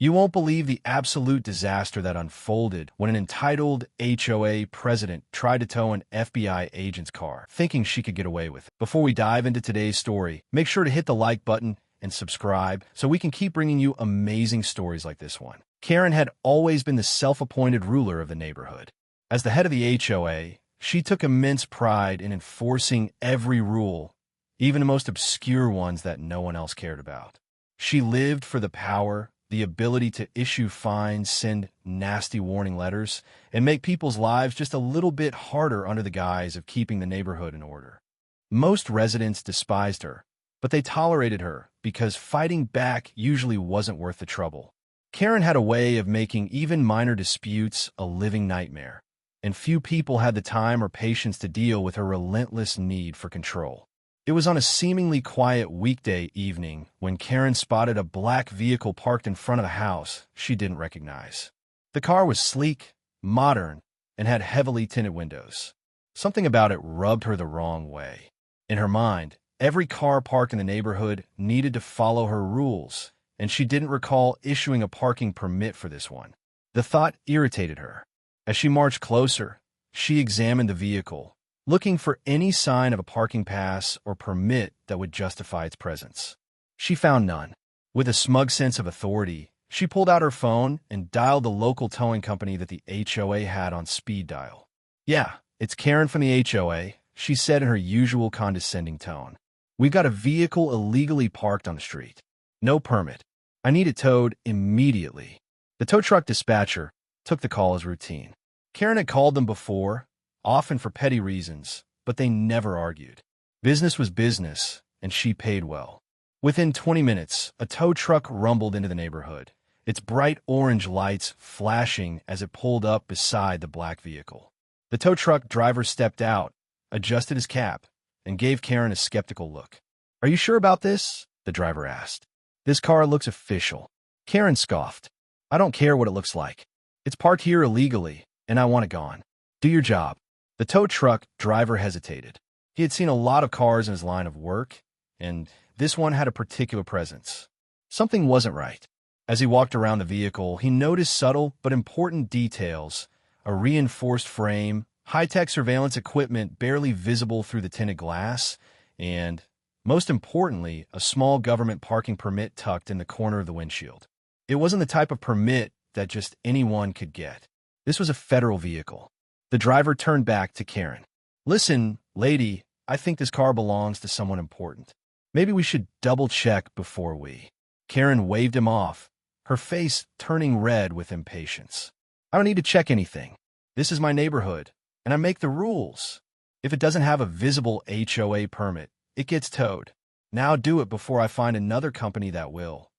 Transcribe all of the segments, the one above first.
You won't believe the absolute disaster that unfolded when an entitled HOA president tried to tow an FBI agent's car, thinking she could get away with it. Before we dive into today's story, make sure to hit the like button and subscribe so we can keep bringing you amazing stories like this one. Karen had always been the self-appointed ruler of the neighborhood. As the head of the HOA, she took immense pride in enforcing every rule, even the most obscure ones that no one else cared about. She lived for the power, the ability to issue fines, send nasty warning letters, and make people's lives just a little bit harder under the guise of keeping the neighborhood in order. Most residents despised her, but they tolerated her because fighting back usually wasn't worth the trouble. Karen had a way of making even minor disputes a living nightmare, and few people had the time or patience to deal with her relentless need for control. It was on a seemingly quiet weekday evening when Karen spotted a black vehicle parked in front of a house she didn't recognize. The car was sleek, modern, and had heavily tinted windows. Something about it rubbed her the wrong way. In her mind, every car parked in the neighborhood needed to follow her rules, and she didn't recall issuing a parking permit for this one. The thought irritated her. As she marched closer, she examined the vehicle, looking for any sign of a parking pass or permit that would justify its presence. She found none. With a smug sense of authority, she pulled out her phone and dialed the local towing company that the HOA had on speed dial. "Yeah, it's Karen from the HOA," she said in her usual condescending tone. "We've got a vehicle illegally parked on the street. No permit. I need it towed immediately." The tow truck dispatcher took the call as routine. Karen had called them before, often for petty reasons, but they never argued. Business was business, and she paid well. Within 20 minutes, a tow truck rumbled into the neighborhood, its bright orange lights flashing as it pulled up beside the black vehicle. The tow truck driver stepped out, adjusted his cap, and gave Karen a skeptical look. "Are you sure about this?" the driver asked. "This car looks official." Karen scoffed. "I don't care what it looks like. It's parked here illegally, and I want it gone. Do your job." The tow truck driver hesitated. He had seen a lot of cars in his line of work, and this one had a particular presence. Something wasn't right. As he walked around the vehicle, he noticed subtle but important details: a reinforced frame, high-tech surveillance equipment barely visible through the tinted glass, and, most importantly, a small government parking permit tucked in the corner of the windshield. It wasn't the type of permit that just anyone could get. This was a federal vehicle. The driver turned back to Karen. "Listen, lady, I think this car belongs to someone important. Maybe we should double-check before we—" Karen waved him off, her face turning red with impatience. "I don't need to check anything. This is my neighborhood, and I make the rules. If it doesn't have a visible HOA permit, it gets towed. Now do it before I find another company that will."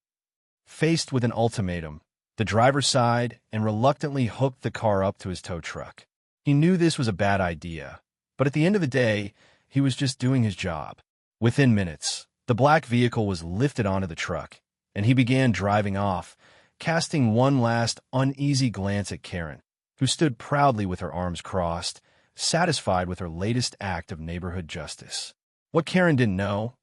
Faced with an ultimatum, the driver sighed and reluctantly hooked the car up to his tow truck. He knew this was a bad idea, but at the end of the day, he was just doing his job. Within minutes, the black vehicle was lifted onto the truck, and he began driving off, casting one last uneasy glance at Karen, who stood proudly with her arms crossed, satisfied with her latest act of neighborhood justice. What Karen didn't know,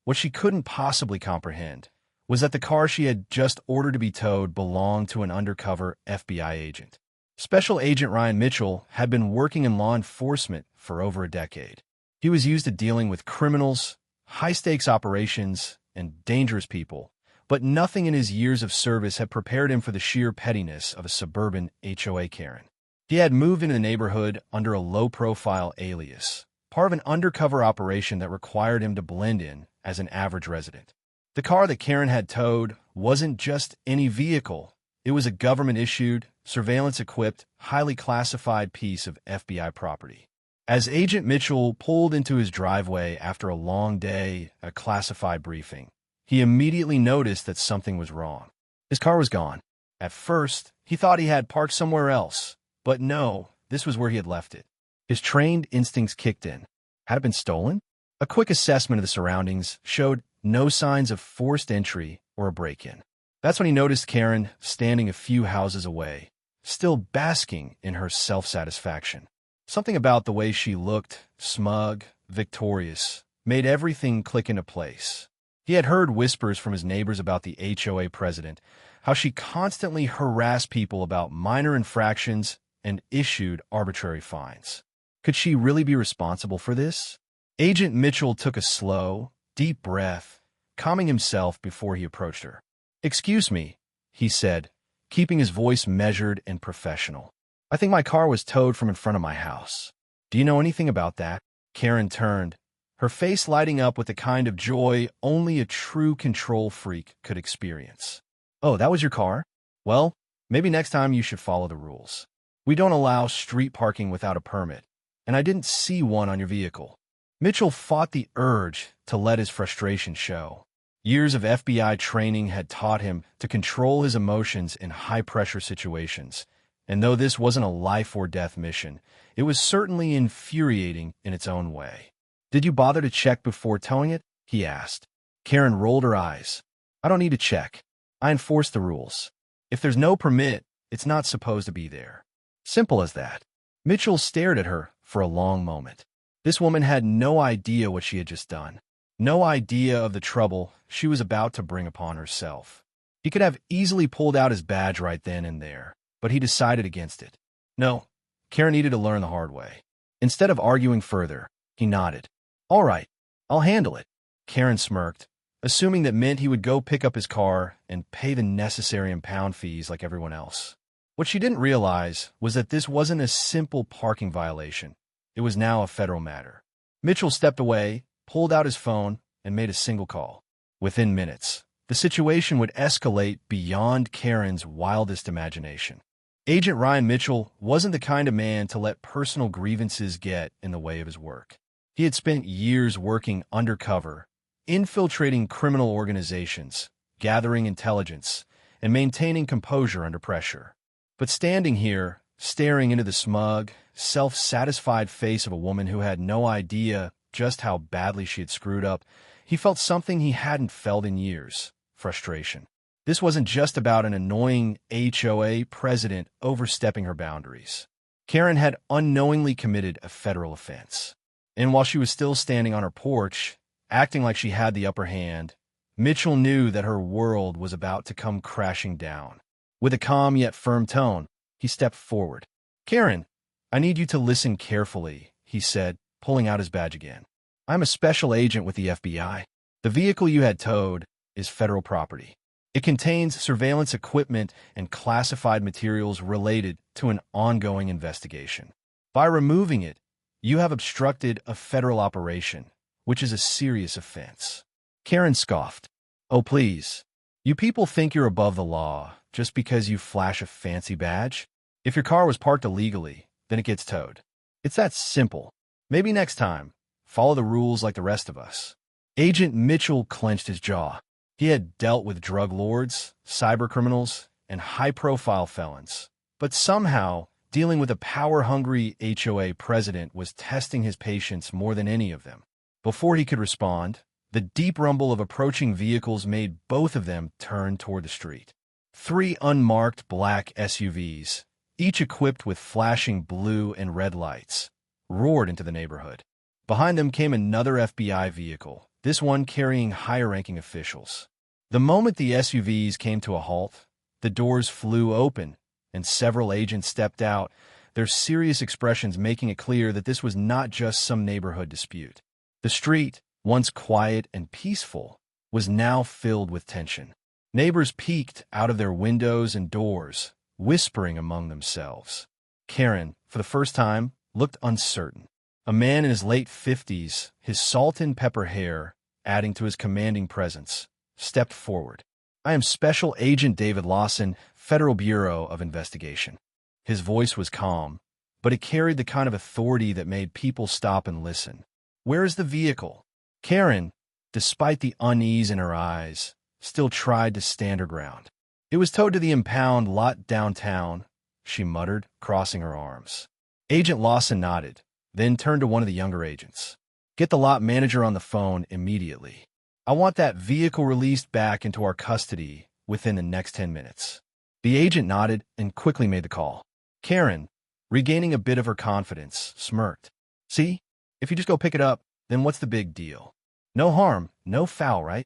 what she couldn't possibly comprehend, was that the car she had just ordered to be towed belonged to an undercover FBI agent. Special Agent Ryan Mitchell had been working in law enforcement for over a decade. He was used to dealing with criminals, high-stakes operations, and dangerous people, but nothing in his years of service had prepared him for the sheer pettiness of a suburban HOA Karen. He had moved into the neighborhood under a low-profile alias, part of an undercover operation that required him to blend in as an average resident. The car that Karen had towed wasn't just any vehicle. It was a government-issued, surveillance-equipped, highly classified piece of FBI property. As Agent Mitchell pulled into his driveway after a long day at classified briefing, he immediately noticed that something was wrong. His car was gone. At first, he thought he had parked somewhere else, but no, this was where he had left it. His trained instincts kicked in. Had it been stolen? A quick assessment of the surroundings showed no signs of forced entry or a break-in. That's when he noticed Karen standing a few houses away, still basking in her self-satisfaction. Something about the way she looked, smug, victorious, made everything click into place. He had heard whispers from his neighbors about the HOA president, how she constantly harassed people about minor infractions and issued arbitrary fines. Could she really be responsible for this? Agent Mitchell took a slow, deep breath, calming himself before he approached her. "Excuse me," he said, keeping his voice measured and professional. "I think my car was towed from in front of my house. Do you know anything about that?" Karen turned, her face lighting up with the kind of joy only a true control freak could experience. "Oh, that was your car? Well, maybe next time you should follow the rules. We don't allow street parking without a permit, and I didn't see one on your vehicle." Mitchell fought the urge to let his frustration show. Years of FBI training had taught him to control his emotions in high-pressure situations, and though this wasn't a life-or-death mission, it was certainly infuriating in its own way. "Did you bother to check before towing it?" he asked. Karen rolled her eyes. "I don't need to check. I enforce the rules. If there's no permit, it's not supposed to be there. Simple as that." Mitchell stared at her for a long moment. This woman had no idea what she had just done. No idea of the trouble she was about to bring upon herself. He could have easily pulled out his badge right then and there, but he decided against it. No, Karen needed to learn the hard way. Instead of arguing further, he nodded. "All right, I'll handle it." Karen smirked, assuming that meant he would go pick up his car and pay the necessary impound fees like everyone else. What she didn't realize was that this wasn't a simple parking violation. It was now a federal matter. Mitchell stepped away, pulled out his phone, and made a single call. Within minutes, the situation would escalate beyond Karen's wildest imagination. Agent Ryan Mitchell wasn't the kind of man to let personal grievances get in the way of his work. He had spent years working undercover, infiltrating criminal organizations, gathering intelligence, and maintaining composure under pressure. But standing here, staring into the smug, self-satisfied face of a woman who had no idea just how badly she had screwed up, he felt something he hadn't felt in years: frustration. This wasn't just about an annoying HOA president overstepping her boundaries. Karen had unknowingly committed a federal offense. And while she was still standing on her porch, acting like she had the upper hand, Mitchell knew that her world was about to come crashing down. With a calm yet firm tone, he stepped forward. "Karen, I need you to listen carefully," he said, pulling out his badge again. "I'm a special agent with the FBI. The vehicle you had towed is federal property. It contains surveillance equipment and classified materials related to an ongoing investigation. By removing it, you have obstructed a federal operation, which is a serious offense." Karen scoffed. "Oh, please. You people think you're above the law just because you flash a fancy badge? If your car was parked illegally, then it gets towed. It's that simple. Maybe next time, follow the rules like the rest of us." Agent Mitchell clenched his jaw. He had dealt with drug lords, cybercriminals, and high-profile felons. But somehow, dealing with a power-hungry HOA president was testing his patience more than any of them. Before he could respond, the deep rumble of approaching vehicles made both of them turn toward the street. 3 unmarked black SUVs, each equipped with flashing blue and red lights, roared into the neighborhood. Behind them came another FBI vehicle, this one carrying higher-ranking officials. The moment the SUVs came to a halt, the doors flew open, and several agents stepped out, their serious expressions making it clear that this was not just some neighborhood dispute. The street, once quiet and peaceful, was now filled with tension. Neighbors peeked out of their windows and doors, whispering among themselves. Karen, for the first time, looked uncertain. A man in his late 50s, his salt and pepper hair adding to his commanding presence, stepped forward. "I am Special Agent David Lawson, Federal Bureau of Investigation." His voice was calm, but it carried the kind of authority that made people stop and listen. "Where is the vehicle?" Karen, despite the unease in her eyes, still tried to stand her ground. "It was towed to the impound lot downtown," she muttered, crossing her arms. Agent Lawson nodded, then turned to one of the younger agents. "Get the lot manager on the phone immediately. I want that vehicle released back into our custody within the next 10 minutes. The agent nodded and quickly made the call. Karen, regaining a bit of her confidence, smirked. "See? If you just go pick it up, then what's the big deal? No harm, no foul, right?"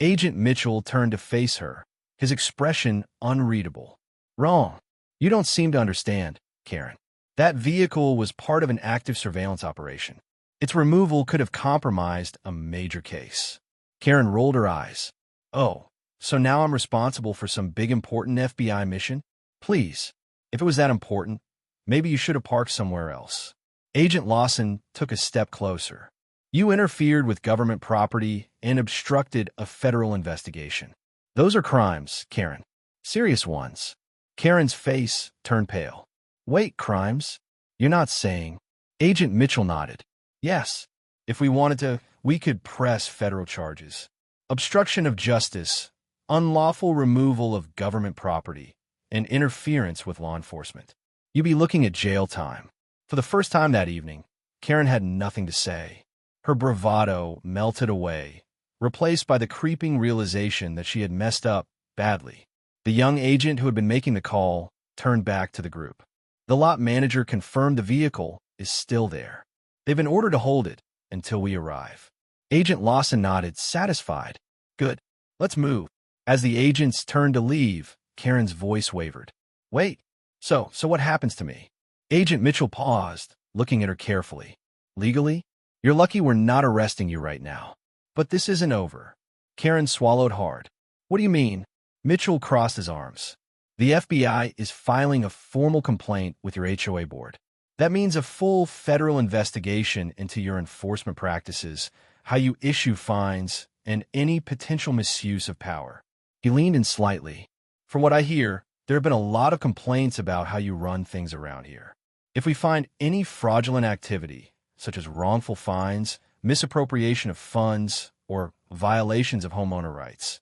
Agent Mitchell turned to face her, his expression unreadable. Wrong. You don't seem to understand, Karen. That vehicle was part of an active surveillance operation. Its removal could have compromised a major case. Karen rolled her eyes. Oh, so now I'm responsible for some big important FBI mission? Please, if it was that important, maybe you should have parked somewhere else. Agent Lawson took a step closer. You interfered with government property and obstructed a federal investigation. Those are crimes, Karen. Serious ones. Karen's face turned pale. Wait, crimes? You're not saying... Agent Mitchell nodded. Yes. If we wanted to, we could press federal charges. Obstruction of justice, unlawful removal of government property, and interference with law enforcement. You'd be looking at jail time. For the first time that evening, Karen had nothing to say. Her bravado melted away, replaced by the creeping realization that she had messed up badly. The young agent who had been making the call turned back to the group. The lot manager confirmed the vehicle is still there. They've been ordered to hold it until we arrive. Agent Lawson nodded, satisfied. Good. Let's move. As the agents turned to leave, Karen's voice wavered. Wait. So what happens to me? Agent Mitchell paused, looking at her carefully. Legally? You're lucky we're not arresting you right now. But this isn't over. Karen swallowed hard. What do you mean? Mitchell crossed his arms. The FBI is filing a formal complaint with your HOA board. That means a full federal investigation into your enforcement practices, how you issue fines, and any potential misuse of power. He leaned in slightly. From what I hear, there have been a lot of complaints about how you run things around here. If we find any fraudulent activity, such as wrongful fines, misappropriation of funds, or violations of homeowner rights,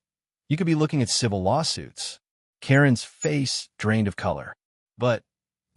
you could be looking at civil lawsuits. Karen's face drained of color. But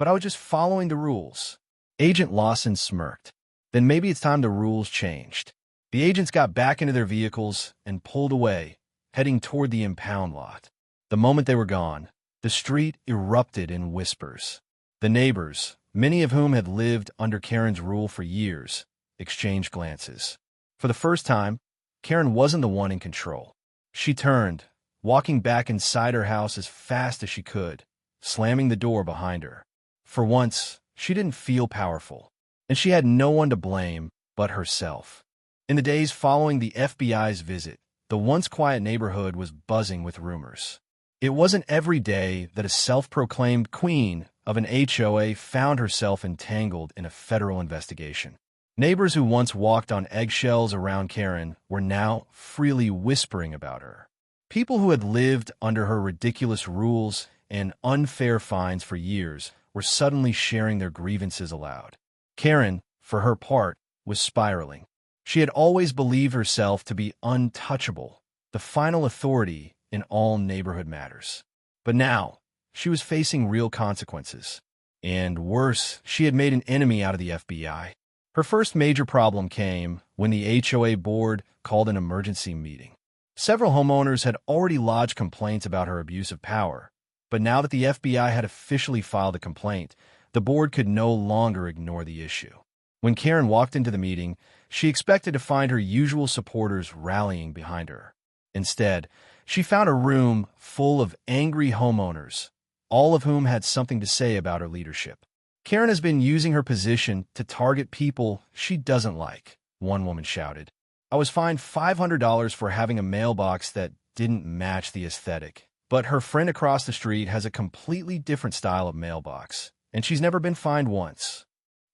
I was just following the rules. Agent Lawson smirked. Then maybe it's time the rules changed. The agents got back into their vehicles and pulled away, heading toward the impound lot. The moment they were gone, the street erupted in whispers. The neighbors, many of whom had lived under Karen's rule for years, exchanged glances. For the first time, Karen wasn't the one in control. She turned, walking back inside her house as fast as she could, slamming the door behind her. For once, she didn't feel powerful, and she had no one to blame but herself. In the days following the FBI's visit, the once quiet neighborhood was buzzing with rumors. It wasn't every day that a self-proclaimed queen of an HOA found herself entangled in a federal investigation. Neighbors who once walked on eggshells around Karen were now freely whispering about her. People who had lived under her ridiculous rules and unfair fines for years were suddenly sharing their grievances aloud. Karen, for her part, was spiraling. She had always believed herself to be untouchable, the final authority in all neighborhood matters. But now, she was facing real consequences. And worse, she had made an enemy out of the FBI. Her first major problem came when the HOA board called an emergency meeting. Several homeowners had already lodged complaints about her abuse of power, but now that the FBI had officially filed a complaint, the board could no longer ignore the issue. When Karen walked into the meeting, she expected to find her usual supporters rallying behind her. Instead, she found a room full of angry homeowners, all of whom had something to say about her leadership. Karen has been using her position to target people she doesn't like, one woman shouted. I was fined $500 for having a mailbox that didn't match the aesthetic, but her friend across the street has a completely different style of mailbox, and she's never been fined once.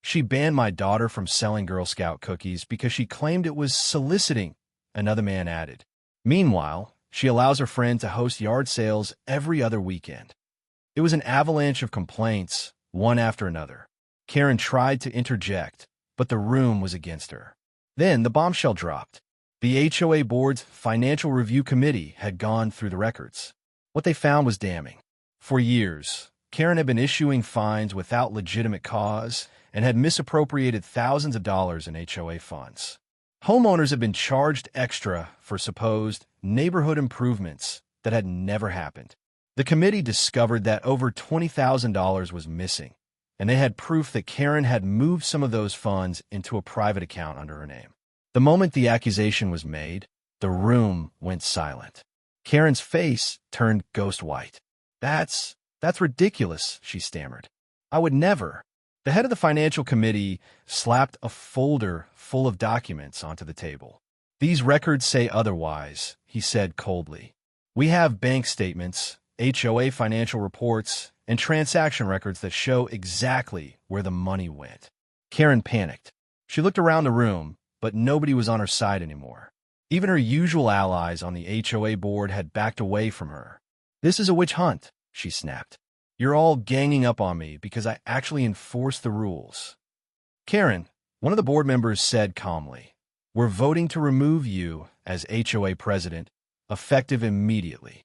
She banned my daughter from selling Girl Scout cookies because she claimed it was soliciting, another man added. Meanwhile, she allows her friend to host yard sales every other weekend. It was an avalanche of complaints, one after another. Karen tried to interject, but the room was against her. Then the bombshell dropped. The HOA board's Financial Review Committee had gone through the records. What they found was damning. For years, Karen had been issuing fines without legitimate cause and had misappropriated thousands of dollars in HOA funds. Homeowners had been charged extra for supposed neighborhood improvements that had never happened. The committee discovered that over $20,000 was missing, and they had proof that Karen had moved some of those funds into a private account under her name. The moment the accusation was made, the room went silent. Karen's face turned ghost white. That's ridiculous, she stammered. I would never. The head of the financial committee slapped a folder full of documents onto the table. These records say otherwise, he said coldly. We have bank statements, HOA financial reports, and transaction records that show exactly where the money went. Karen panicked. She looked around the room, but nobody was on her side anymore. Even her usual allies on the HOA board had backed away from her. This is a witch hunt, she snapped. You're all ganging up on me because I actually enforce the rules. Karen, one of the board members said calmly, we're voting to remove you as HOA president, effective immediately.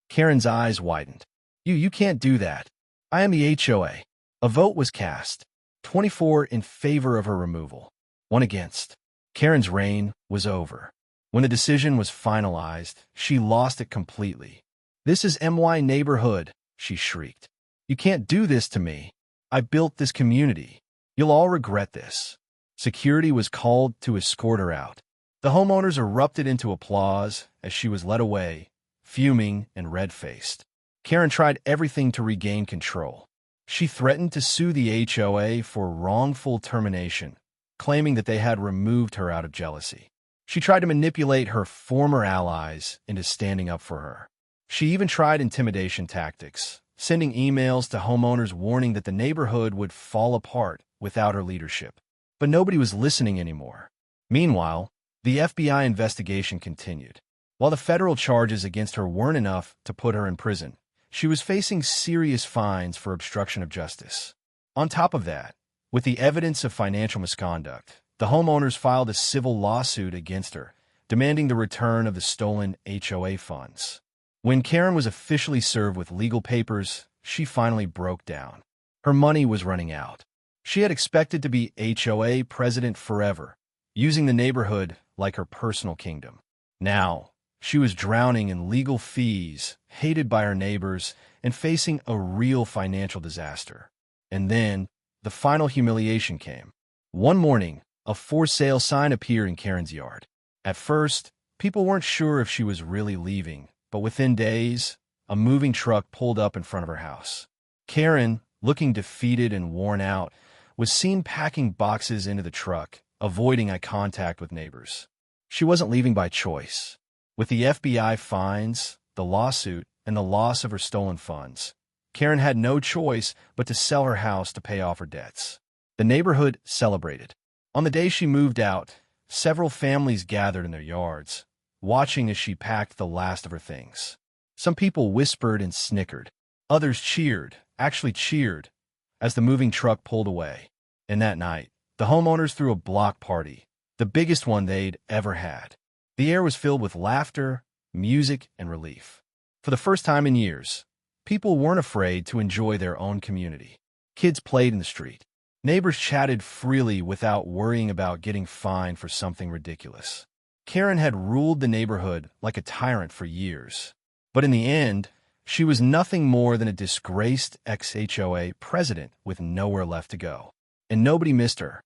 Karen's eyes widened. You can't do that. I am the HOA. A vote was cast. 24 in favor of her removal. 1 against. Karen's reign was over. When the decision was finalized, she lost it completely. This is my neighborhood, she shrieked. You can't do this to me. I built this community. You'll all regret this. Security was called to escort her out. The homeowners erupted into applause as she was led away, fuming and red-faced. Karen tried everything to regain control. She threatened to sue the HOA for wrongful termination, claiming that they had removed her out of jealousy. She tried to manipulate her former allies into standing up for her. She even tried intimidation tactics, sending emails to homeowners warning that the neighborhood would fall apart without her leadership. But nobody was listening anymore. Meanwhile, the FBI investigation continued. While the federal charges against her weren't enough to put her in prison, she was facing serious fines for obstruction of justice. On top of that, with the evidence of financial misconduct, the homeowners filed a civil lawsuit against her, demanding the return of the stolen HOA funds. When Karen was officially served with legal papers, she finally broke down. Her money was running out. She had expected to be HOA president forever, using the neighborhood like her personal kingdom. Now, she was drowning in legal fees, hated by her neighbors, and facing a real financial disaster. And then, the final humiliation came. One morning, a for sale sign appeared in Karen's yard. At first, people weren't sure if she was really leaving, but within days, a moving truck pulled up in front of her house. Karen, looking defeated and worn out, was seen packing boxes into the truck, avoiding eye contact with neighbors. She wasn't leaving by choice. With the FBI fines, the lawsuit, and the loss of her stolen funds, Karen had no choice but to sell her house to pay off her debts. The neighborhood celebrated. On the day she moved out, several families gathered in their yards, watching as she packed the last of her things. Some people whispered and snickered. Others cheered, as the moving truck pulled away. And that night, the homeowners threw a block party, the biggest one they'd ever had. The air was filled with laughter, music, and relief. For the first time in years, people weren't afraid to enjoy their own community. Kids played in the street. Neighbors chatted freely without worrying about getting fined for something ridiculous. Karen had ruled the neighborhood like a tyrant for years. But in the end, she was nothing more than a disgraced ex-HOA president with nowhere left to go. And nobody missed her.